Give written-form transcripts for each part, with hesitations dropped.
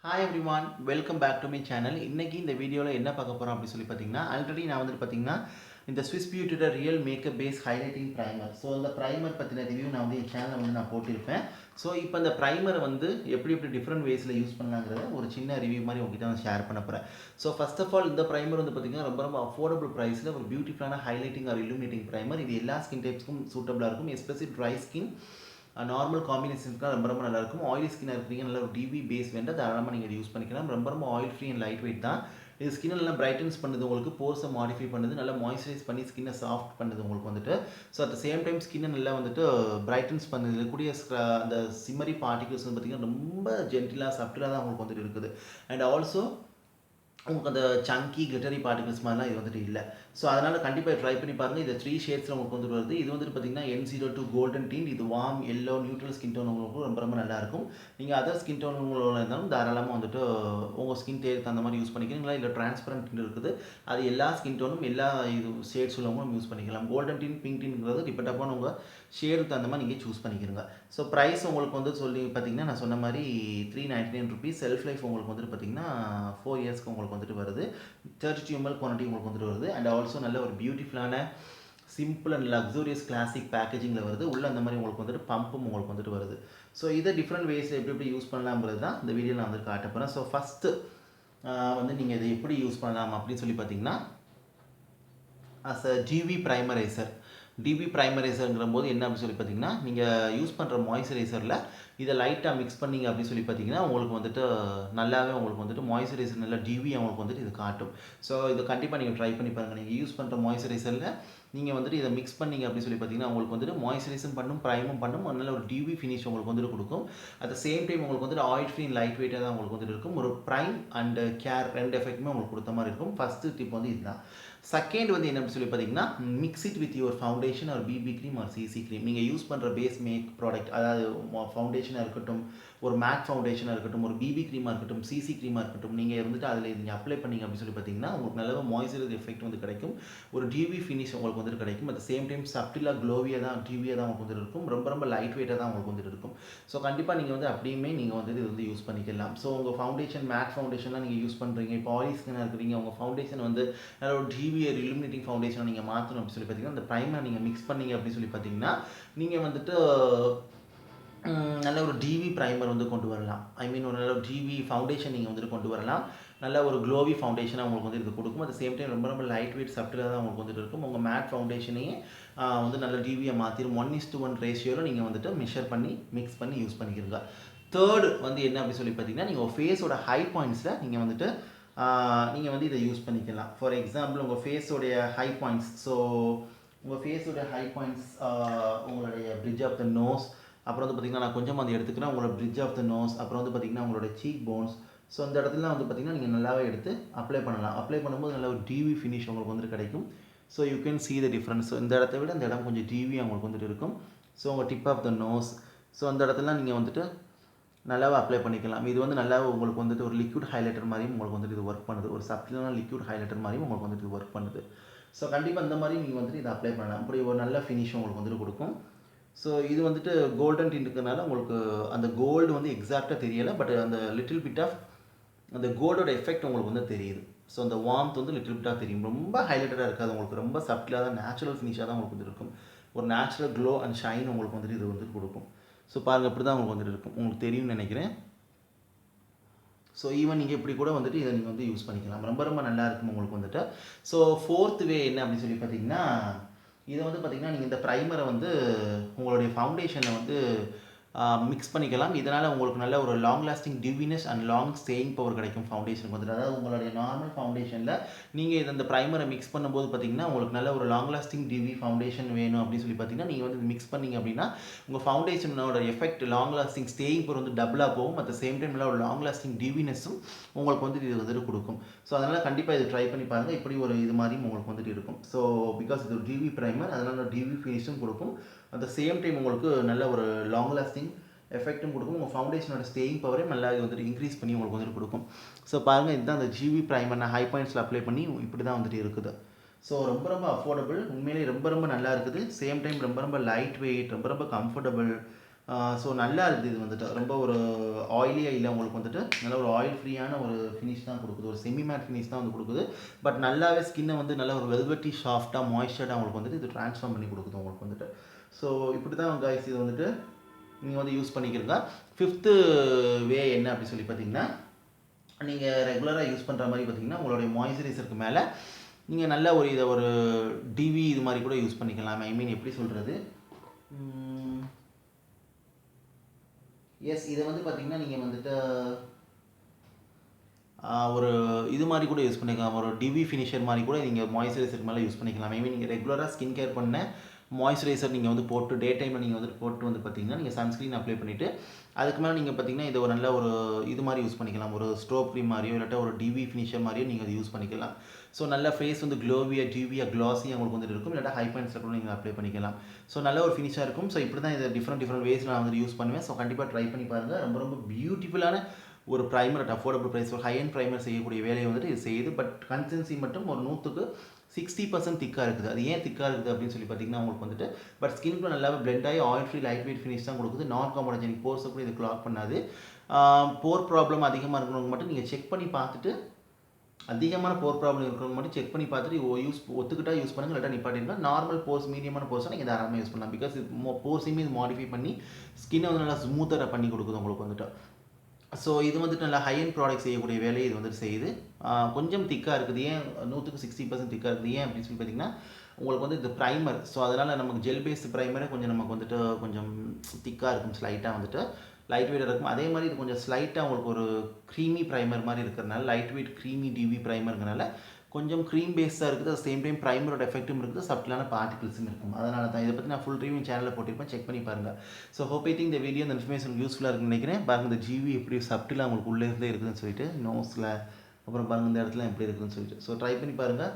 Hi everyone, welcome back to my channel. இன்னைக்கு இந்த வீடியோவில் என்ன பார்க்க போகிறோம் அப்படி சொல்லி பார்த்தீங்கன்னா ஆல்ரெடி நான் வந்துட்டு பார்த்தீங்கன்னா இந்த ஸ்விஸ் பியூட்டியோட real makeup base highlighting primer. So இந்த ப்ரைமர் பற்றின ரிவ்யூ நான் வந்து என் சேனலில் வந்து நான் போட்டிருப்பேன். ஸோ இப்போ இந்த ப்ரைமரை வந்து எப்படி டிஃப்ரெண்ட் வேஸில் யூஸ் பண்ணலாங்கிறத ஒரு சின்ன ரிவ்யூ மாதிரி உங்ககிட்ட நான் ஷேர் பண்ண போகிறேன். ஸோ ஃபர்ஸ்ட் ஆஃப் ஆல் இந்த ப்ரைமர் வந்து பார்த்தீங்கன்னா ரொம்ப அஃபோர்டபுள் ப்ரைஸில் ஒரு பியூட்டிஃபுல்லான ஹைலைட்டிங் ஆர் இல்லுமினேட்டிங் ப்ரைமர். இது எல்லா ஸ்கின் டைப்ஸ்க்கும் சூட்டபுளாக இருக்கும். எஸ்பெஷலி ட்ரை ஸ்கின் நார்மல் காம்பினேஷனுக்கு ரொம்ப நல்லாயிருக்கும். ஆயிலி ஸ்கின்னாக இருக்கிறீங்க, நல்ல ஒரு டிவி பேஸ் வேண்டாம், தாராளமாக நீங்கள் யூஸ் பண்ணிக்கலாம். ரொம்ப oil free and light weight தான். இது ஸ்கின்னை நல்லா பிரைட்டன்ஸ் பண்ணுது, உங்களுக்கு போர்ஸை மாடிஃபை பண்ணுது, நல்லா மாய்ஸ்சரைஸ் பண்ணி ஸ்கின்னை சாஃப்ட் பண்ணுது உங்களுக்கு வந்துட்டு. So at the same time ஸ்கின்னை நல்லா வந்துட்டு பிரைட்டன்ஸ் பண்ணுது. இருக்கக்கூடிய அந்த சிம்மரி பார்ட்டிகல்ஸ் வந்து பார்த்திங்கன்னா ரொம்ப ஜென்டிலாக சப்டிலாக தான் உங்களுக்கு வந்துட்டு இருக்குது. அண்ட் ஆல்சோ உங்களுக்கு அந்த சங்கி கிளிட்டரி பார்ட்டிகல்ஸ் மாதிரிலாம் இது வந்துட்டு இல்லை. ஸோ அதனால் கண்டிப்பாக ட்ரை பண்ணி பாருங்கள். இது 3 ஷேட்ஸில் உங்களுக்கு வந்துட்டு வருது. இது வந்துட்டு பார்த்தீங்கன்னா N02 கோல்டன் டீன், இது warm yellow neutral skin tone உங்களுக்கு ரொம்ப நல்லாயிருக்கும். நீங்கள் அதர் ஸ்கின் டோன் உங்களோட இருந்தாலும் தாராளமாக வந்துட்டு உங்கள் ஸ்கின் தேவைக்கு அந்த மாதிரி யூஸ் பண்ணிக்கிறீங்களா, இல்லை டிரான்ஸ்பரண்ட் இருக்குது, அது எல்லா ஸ்கின் டோனும் எல்லா இது ஷேட்ஸ் உள்ளவங்களும் யூஸ் பண்ணிக்கலாம். கோல்டன் டீன் பிங்க் டீன்ங்கிறது டிபெண்ட் அப்பான் உங்கள் ஷேடுக்கு அந்த மாதிரி நீங்கள் சூஸ் பண்ணிக்கிறீங்க. ஸோ ப்ரைஸ் உங்களுக்கு வந்து சொல்லி பார்த்தீங்கன்னா நான் சொன்ன மாதிரி 399 ருபீஸ். செல்ஃப் லைஃப் உங்களுக்கு வந்துட்டு பார்த்தீங்கன்னா 4 இயர்ஸ்க்கு உங்களுக்கு வந்துட்டு வருது. 32 ml குவான்டிட்டி உங்களுக்கு வந்துட்டு வருது. அண்ட் ஆல்சோ நல்ல ஒரு பியூட்டிஃபுல்லான சிம்பிள் அண்ட் லக்ஸூரியஸ் கிளாசிக் பேக்கேஜிங்கில் வருது. உள்ள அந்த மாதிரி உங்களுக்கு வந்துட்டு பம்பும் உங்களுக்கு வந்துட்டு வருது. ஸோ இதை டிஃப்ரெண்ட் வேஸில் எப்படி யூஸ் பண்ணலாம்ன்றது தான் இந்த வீடியோவில் நான் வந்து காட்ட போகிறேன். ஸோ ஃபஸ்ட்டு வந்து நீங்கள் இதை எப்படி யூஸ் பண்ணலாம் அப்படின்னு சொல்லி பார்த்தீங்கன்னா அஸ் அ DEWY ப்ரைமரைசர். DEWY ப்ரைமரைசருங்கிற போது என்ன அப்படின்னு சொல்லி பார்த்தீங்கன்னா, நீங்கள் யூஸ் பண்ணுற மாய்ஸ்சரைசரில் இதை லைட்டாக மிக்ஸ் பண்ணிங்க அப்படின்னு சொல்லி பார்த்தீங்கன்னா உங்களுக்கு வந்துட்டு நல்லாவே உங்களுக்கு வந்துட்டு மாய்ஸ்சரைசர் நல்லா DEWY உங்களுக்கு வந்துட்டு இது காட்டும். ஸோ இதை கண்டிப்பாக நீங்கள் ட்ரை பண்ணி பாருங்கள். நீங்கள் யூஸ் பண்ணுற மாய்ஸ்சரைசரில் நீங்கள் வந்துட்டு இதை மிக்ஸ் பண்ணிங்க அப்படின்னு சொல்லி பார்த்தீங்கன்னா உங்களுக்கு வந்துட்டு மாய்ஸ்சரைசரும் பண்ணும், ப்ரைமும் பண்ணும், நல்ல ஒரு DEWY ஃபினிஷ் உங்களுக்கு வந்துட்டு கொடுக்கும். அட் த சேம் டைம் உங்களுக்கு வந்துட்டு ஆயில் ஃப்ரீ லைட் வெயிட்டாக தான் உங்களுக்கு வந்துட்டு இருக்கும். ஒரு ப்ரைம் அண்ட் கேர் ரெண்டு எஃபெக்ட்டுமே உங்களுக்கு கொடுத்த மாதிரி இருக்கும். ஃபஸ்ட்டு டிப் வந்து இதுதான். செகண்ட் வந்து என்ன சொல்லி பார்த்தீங்கன்னா, mix it with your foundation or BB cream or CC cream. நீங்கள் யூஸ் பண்ணுற பேஸ் மேக் ப்ராடக்ட், அதாவது ஃபவுண்டேஷனாக இருக்கட்டும், ஒரு மேட் ஃபவுண்டேஷனாக இருக்கட்டும், ஒரு பிபி க்ரீமாக இருக்கட்டும், சிசி க்ரீமாக இருக்கட்டும், நீங்கள் இருந்துட்டு அதில் நீங்கள் அப்ளை பண்ணிங்க அப்படின்னு சொல்லி பார்த்தீங்கன்னா உங்களுக்கு நல்ல மாய்ஸ்சரைசர் எஃபெக்ட் வந்து கிடைக்கும். ஒரு DEWY ஃபினிஷ் உங்களுக்கு வந்துட்டு கிடைக்கும். அட் சேம் டைம் சப்டிலாக க்ளோவியாக தான் DEWYயாக தான் உங்களுக்கு வந்துட்டு இருக்கும். ரொம்ப லைட் வெயிட்டாக தான் உங்களுக்கு வந்துட்டு இருக்கும். ஸோ கண்டிப்பாக நீங்கள் வந்து அப்படியுமே நீங்கள் வந்து இது வந்து யூஸ் பண்ணிக்கலாம். ஸோ உங்கள் ஃபவுண்டேஷன் மேட் ஃபவுண்டேஷன்லாம் நீங்கள் யூஸ் பண்ணுறீங்க, இப்போ ஆயில் ஸ்கின்னாக இருக்கிறீங்க, உங்கள் ஃபவுண்டேஷன் வந்து நல்ல ஒரு DEWY இல்லுமினேட்டிங் ஃபவுண்டேஷனை நீங்கள் மாற்றணும் அப்படின்னு சொல்லி பார்த்தீங்கன்னா, அந்த ப்ரைமர் நீங்கள் மிக்ஸ் பண்ணீங்க அப்படின்னு சொல்லி பார்த்தீங்கன்னா நீங்கள் வந்துட்டு நல்ல ஒரு DEWY ப்ரைமர் வந்து கொண்டு வரலாம். ஐ மீன் ஒரு நல்ல ஒரு DEWY ஃபவுண்டேஷன் நீங்கள் வந்துட்டு கொண்டு வரலாம். நல்ல ஒரு க்ளோவி ஃபவுண்டேஷனாக உங்களுக்கு வந்து இது கொடுக்கும். அட் சேம் டைம் ரொம்ப லைட் வெயிட் சப்டிலாக தான் உங்களுக்கு வந்துட்டு இருக்கும். உங்கள் மேட் ஃபவுண்டேஷனையே வந்து நல்ல DEWYயை மாற்றிடும். 1:1 ரேஷியோவில் நீங்கள் வந்துட்டு மெஷர் பண்ணி மிக்ஸ் பண்ணி யூஸ் பண்ணிக்கிறீங்க. தேர்டு வந்து என்ன அப்படி சொல்லி பார்த்தீங்கன்னா, நீங்கள் ஃபேஸோட ஹை பாயிண்ட்ஸில் நீங்கள் வந்துட்டு நீங்கள் வந்து இதை யூஸ் பண்ணிக்கலாம். ஃபார் எக்ஸாம்பிள் உங்கள் ஃபேஸோடைய ஹை பாயிண்ட்ஸ், ஸோ உங்கள் ஃபேஸோடைய ஹை பாயிண்ட்ஸ், உங்களுடைய பிரிட்ஜ் ஆஃப் த நோஸ், அப்புறம் வந்து பார்த்திங்கன்னா நான் கொஞ்சம் வந்து எடுத்துக்கிறேன் உங்களோட பிரிட்ஜ் ஆஃப் த நோஸ், அப்புறம் வந்து பார்த்திங்கன்னா உங்களோட சீக் போன்ஸ். ஸோ இந்த இடத்துல வந்து பார்த்திங்கன்னா நீங்கள் நல்லாவே எடுத்து அப்ளை பண்ணலாம். அப்ளை பண்ணும்போது நல்ல ஒரு DEWY ஃபினிஷ் உங்களுக்கு வந்துட்டு கிடைக்கும். So you can see the difference. So இந்த இடத்த விட இந்த இடம் கொஞ்சம் DEWY உங்களுக்கு வந்துட்டு இருக்கும். ஸோ உங்கள் tip of the nose, so அந்த இடத்துல நீங்கள் வந்துட்டு நல்லாவே அப்ளை பண்ணிக்கலாம். இது வந்து நல்லாவே உங்களுக்கு வந்துட்டு ஒரு லிக்விட் ஹைலைட்டர் மாதிரியும் உங்களுக்கு வந்துட்டு இது ஒர்க் பண்ணுது. ஒரு சப்டிலான லிக்விட் ஹைலைட்டர் மாதிரியும் உங்களுக்கு வந்துட்டு இது ஒர்க் பண்ணுது. ஸோ கண்டிப்பாக இந்த மாதிரி நீங்கள் வந்துட்டு இதை அப்ளை பண்ணலாம். அப்படி ஒரு நல்ல ஃபினிஷ் உங்களுக்கு வந்துட்டு கொடுக்கும். ஸோ இது வந்துட்டு கோல்டன் டின் இருக்கிறதுனால உங்களுக்கு அந்த கோல்டு வந்து எக்ஸாக்டாக தெரியலை, பட் அந்த லிட்டில் பிட் ஆஃப் அந்த கோல்டோட எஃபெக்ட் உங்களுக்கு வந்து தெரியுது. ஸோ அந்த வார்ம்த் வந்து லிட்டில் பிட்டாக தெரியும். ரொம்ப ஹைலைட்டடாக இருக்காது, உங்களுக்கு ரொம்ப சப்டிலாக தான் நேச்சுரல் ஃபினிஷாக தான் உங்களுக்கு வந்து இருக்கும். ஒரு நேச்சுரல் க்ளோ அண்ட் ஷைன் உங்களுக்கு வந்துட்டு இது வந்து கொடுக்கும். ஸோ பாருங்கள், இப்படி தான் உங்களுக்கு வந்துட்டு இருக்கும். உங்களுக்கு தெரியும்னு நினைக்கிறேன். ஸோ ஈவன் நீங்கள் இப்படி கூட வந்துட்டு இதை நீங்கள் வந்து யூஸ் பண்ணிக்கலாம். ரொம்ப நல்லா இருக்கும் உங்களுக்கு வந்துட்டு. ஸோ ஃபோர்த் வே என்ன அப்படின்னு சொல்லி பார்த்தீங்கன்னா, இதை வந்து பார்த்திங்கன்னா நீங்கள் இந்த ப்ரைமரை வந்து உங்களுடைய ஃபவுண்டேஷனை வந்து மிக்ஸ் பண்ணிக்கலாம். இதனால் உங்களுக்கு நல்ல ஒரு லாங் லாஸ்டிங் டிவினஸ் அண்ட் லாங் ஸ்டேயிங் பவர் கிடைக்கும் ஃபவுண்டேஷனுக்கு வந்துட்டு. அதாவது உங்களுடைய நார்மல் ஃபவுண்டேஷனில் நீங்கள் இந்த ப்ரைமரை மிக்ஸ் பண்ணும்போது பார்த்திங்கன்னா உங்களுக்கு நல்ல ஒரு லாங் லாஸ்டிங் DEWY ஃபவுண்டேஷன் வேணும் அப்படின்னு சொல்லி பார்த்தீங்கன்னா நீங்கள் வந்து மிக்ஸ் பண்ணிங்க அப்படின்னா உங்கள் ஃபவுண்டேஷனோட effect long lasting staying power வந்து டபுளாக போகும். அட் த சேம் டைமில் ஒரு லாங் லாஸ்டிங் டிவினஸும் உங்களுக்கு வந்து இது வந்துட்டு கொடுக்கும். ஸோ அதனால் கண்டிப்பாக இது ட்ரை பண்ணி பாருங்கள். இப்படி ஒரு இது மாதிரியும் உங்களுக்கு வந்துட்டு இருக்கும். ஸோ பிகாஸ் இது ஒரு DEWY ப்ரைமர், அதனால் DEWY ஃபினிஷும் கொடுக்கும். அட் த சேம் டைம் உங்களுக்கு நல்ல ஒரு லாங் லாஸ்டிங் எஃபெக்ட்டும் கொடுக்கும். உங்கள் ஃபவுண்டேஷனோட ஸ்டேயிங் பவரையும் நல்லா இது வந்துட்டு இன்க்ரீஸ் பண்ணி உங்களுக்கு வந்துட்டு கொடுக்கும். ஸோ பாருங்கள், இதுதான் அந்த DEWY ப்ரைமர் நான் ஹை பாயிண்ட்ஸில் அப்ளை பண்ணி இப்படி தான் வந்துட்டு இருக்குது. ஸோ ரொம்ப அஃபோர்டபுள், உண்மையிலேயே ரொம்ப நல்லா இருக்குது. சேம் டைம் ரொம்ப லைட் வெயிட், ரொம்ப கம்ஃபர்டபுள், ஸோ நல்லா இருக்குது இது வந்துட்டு. ரொம்ப ஒரு ஆயிலியாக இல்லை உங்களுக்கு வந்துட்டு. நல்ல ஒரு ஆயில் ஃப்ரீயான ஒரு ஃபினிஷ் தான் கொடுக்குது. ஒரு செமி மேட் ஃபினிஷ் தான் வந்து கொடுக்குது. பட் நல்லாவே ஸ்கின்னை வந்து நல்ல ஒரு வெல்வெட்டி சாஃப்டாக மாய்ஸ்சர்டாக உங்களுக்கு வந்துட்டு இது ட்ரான்ஸ்ஃபார்ம் பண்ணி கொடுக்குது உங்களுக்கு வந்துட்டு. ஸோ இப்படி தான் கைஸ் இது வந்துட்டு நீங்கள் வந்து யூஸ் பண்ணிக்கிறீங்க. 5th வே என்ன அப்படி சொல்லி பார்த்தீங்கன்னா, நீங்கள் ரெகுலராக யூஸ் பண்ணுற மாதிரி பார்த்தீங்கன்னா உங்களுடைய மாய்ஸ்சரைசருக்கு மேலே நீங்கள் நல்ல ஒரு இதை ஒரு டிவி இது மாதிரி கூட யூஸ் பண்ணிக்கலாம். ஐ மீன் எப்படி சொல்கிறது, எஸ் இதை வந்து பார்த்தீங்கன்னா நீங்கள் வந்துட்டு ஒரு இது மாதிரி கூட யூஸ் பண்ணிக்கலாம். ஒரு டிவி ஃபினிஷர் மாதிரி கூட நீங்கள் மாய்ஸ்சரைசருக்கு மேலே யூஸ் பண்ணிக்கலாம். ஐ மீன் நீங்கள் ரெகுலராக ஸ்கின் கேர் பண்ண மாய்ஸ்சரைசர் நீங்கள் வந்து போட்டு டே டைமில் நீங்கள் வந்துட்டு போட்டு வந்து பார்த்தீங்கன்னா நீங்கள் சன்ஸ்க்ரீன் அப்ளை பண்ணிவிட்டு அதுக்கு மேலே நீங்கள் பார்த்தீங்கன்னா இதை ஒரு நல்ல ஒரு இது மாதிரி யூஸ் பண்ணிக்கலாம். ஒரு ஸ்ட்ரோப் க்ரீம் மாதிரியோ இல்லாட்டா ஒரு டிவி ஃபினிஷர் மாதிரியோ நீங்கள் அதை யூஸ் பண்ணிக்கலாம். ஸோ நல்ல ஃபேஸ் வந்து க்ளோவியாக டிவியாக க்ளாஸியாக உங்களுக்கு வந்துட்டு இருக்கும். இல்லாட்டா ஹை பாயிண்ட்ஸில் கூட நீங்கள் அப்ளை பண்ணிக்கலாம். ஸோ நல்ல ஒரு ஃபினிஷாக இருக்கும். ஸோ இப்படி தான் இதை டிஃப்ரெண்ட் வேஸில் நான் வந்து யூஸ் பண்ணுவேன். ஸோ கண்டிப்பாக ட்ரை பண்ணி பாருங்கள். ரொம்ப பியூட்டிஃபுல்லான ஒரு ப்ரைமர் அட் அஃபோர்டபுள் ப்ரைஸ், ஒரு ஹை அண்ட் ப்ரைமர் செய்யக்கூடிய வேலையை வந்துட்டு இது செய்யுது. பட் கன்சிஸ்டன்சி மட்டும் ஒரு 100க்கு 60% திக்காக இருக்குது. அது ஏன் திக்காக இருக்குது அப்படின்னு சொல்லி பார்த்தீங்கன்னா உங்களுக்கு வந்துட்டு பட் ஸ்கின்க்கு நல்லாவே பிளெண்ட் ஆகி oil free light weight finish தான் கொடுக்குது. நான் காமோடஜெனிக் போர்ஸை கூட இது கிளாக் பண்ணாது. போர் ப்ராப்ளம் அதிகமாக இருக்கிறவங்க மட்டும் நீங்கள் செக் பண்ணி பார்த்துட்டு, அதிகமான போர் ப்ராப்ளம் இருக்கிறவங்க மட்டும் செக் பண்ணி பார்த்துட்டு ஒத்துக்கிட்டா யூஸ் பண்ணுங்கள். இல்லாட்டா நிப்பாட்டிருங்க. நார்மல் போர்ஸ் மீடியமான போர்ஸாக நீங்கள் தாராளமாக யூஸ் பண்ணலாம். பிகாஸ் போர்ஸையுமே இது மாடிஃபை பண்ணி ஸ்கின்னை வந்து நல்லா ஸ்மூத்தாக பண்ணி கொடுக்குது உங்களுக்கு வந்துட்டு. ஸோ இது வந்துட்டு நல்லா ஹை அண்ட் ப்ராடக்ட் செய்யக்கூடிய வேலையை இது வந்துட்டு செய்யுது. கொஞ்சம் திக்காக இருக்குது. ஏன் 100க்கு 60% திக்காக இருக்குது ஏன் அப்படின்னு சொல்லி பார்த்தீங்கன்னா உங்களுக்கு வந்து இது ப்ரைமர். ஸோ அதனால் நமக்கு ஜெல் பேஸ்டு ப்ரைமரே கொஞ்சம் நமக்கு வந்துட்டு கொஞ்சம் திக்காக இருக்கும். ஸ்லைட்டாக வந்துட்டு லைட் வெயிட்டாக இருக்கும். அதே மாதிரி இது கொஞ்சம் ஸ்லைட்டாக உங்களுக்கு ஒரு க்ரீமி ப்ரைமர் மாதிரி இருக்கிறதுனால லைட் வெயிட் க்ரீமி டிவி ப்ரைமருங்கனால கொஞ்சம் க்ரீம் பேஸ்டாக இருக்குது. அது சேம் டைம் ப்ரைமரோட எஃபெக்ட்டும் இருக்குது. சப்டிலான பார்ட்டிகல்ஸும் இருக்கும். அதனால தான் இதை பற்றி நான் ஃபுல் ரிவ்யூ சேனலில் போட்டிருப்பேன். செக் பண்ணி பாருங்கள். ஸோ ஹோப் ஐ திங்க் இந்த வீடியோ இந்த இன்ஃபர்மேஷன் யூஸ்ஃபுல்லாக இருக்குன்னு நினைக்கிறேன். பாருங்கள் இந்த ஜிவி எப்படி சப்டிலாக உங்களுக்கு உள்ளே இருந்தே இருக்குதுன்னு சொல்லிட்டு நோஸில், அப்புறம் பாருங்கள் இந்த இடத்துல எப்படி இருக்குதுன்னு சொல்லிட்டு. ஸோ ட்ரை பண்ணி பாருங்கள்.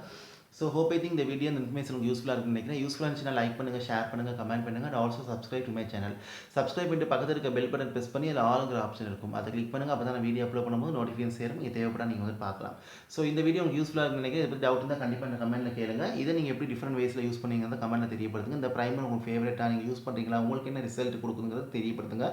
ஸோ ஹோப் ஐ திங்க் இந்த வீடியோ இந்த இன்ஃபர்மேஷன் யூஸ்ஃபுல்லாக இருக்குன்னு நினைக்கிறேன். யூஸ்ஃபுல்லாக இருந்துச்சுன்னா லைக் பண்ணுங்கள், ஷேர் பண்ணுங்கள், கமெண்ட் பண்ணுங்கள். And also subscribe to my channel. Subscribe பண்ணிட்டு பக்கத்தில் இருக்க பெல் பட்டன் ப்ரெஸ் பண்ணி அதில் ஆளுங்கிற ஆப்ஷன் இருக்கும். அதை கிளிக் பண்ணுங்கள். அப்போ தான் நான் வீடியோ அப்லோட் பண்ணும்போது நோட்டிஃபிகேஷன் சேரும். நீங்கள் தேவைப்பட்டால் நீங்கள் வந்து பார்க்கலாம். ஸோ இந்த வீடியோ உங்களுக்கு யூஸ்ஃபுல்லாக இருக்குன்னு நினைக்கிறேன். இதை பற்றி டவுட் இருந்தால் கண்டிப்பாக இந்த கமெண்ட்டில் கேளுங்க. இதை நீங்கள் எப்படி டிஃப்ரெண்ட் வேஸில் யூஸ் பண்ணீங்கிறத கமெண்ட்டில் தெரியப்படுத்துங்க. இந்த ப்ரைமர் உங்களுக்கு ஃபேவரட்டாக நீங்கள் யூஸ் பண்ணுறீங்களா, உங்களுக்கு என்ன ரிசல்ட் கொடுக்குங்கிறத தெரியப்படுத்துங்க.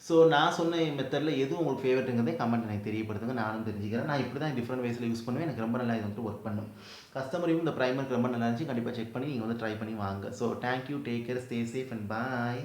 ஸோ நான் சொன்ன மெத்தடில் எது உங்களுக்கு ஃபேவரட்டுங்கிறதே கமெண்ட் எனக்கு தெரியப்படுத்துங்க. நானும் தெரிஞ்சுக்கிறேன். நான் இப்படி தான் டிஃப்ரெண்ட் வேஸில் யூஸ் பண்ணுவேன். எனக்கு ரொம்ப நல்லா இது வந்து ஒர்க் பண்ணும். கஸ்டமரையும் இந்த ப்ரைமருக்கு ரொம்ப நல்லா இருந்துச்சு. கண்டிப்பாக செக் பண்ணி நீங்கள் வந்து ட்ரை பண்ணி வாங்க. So thank you, take care, stay safe and bye.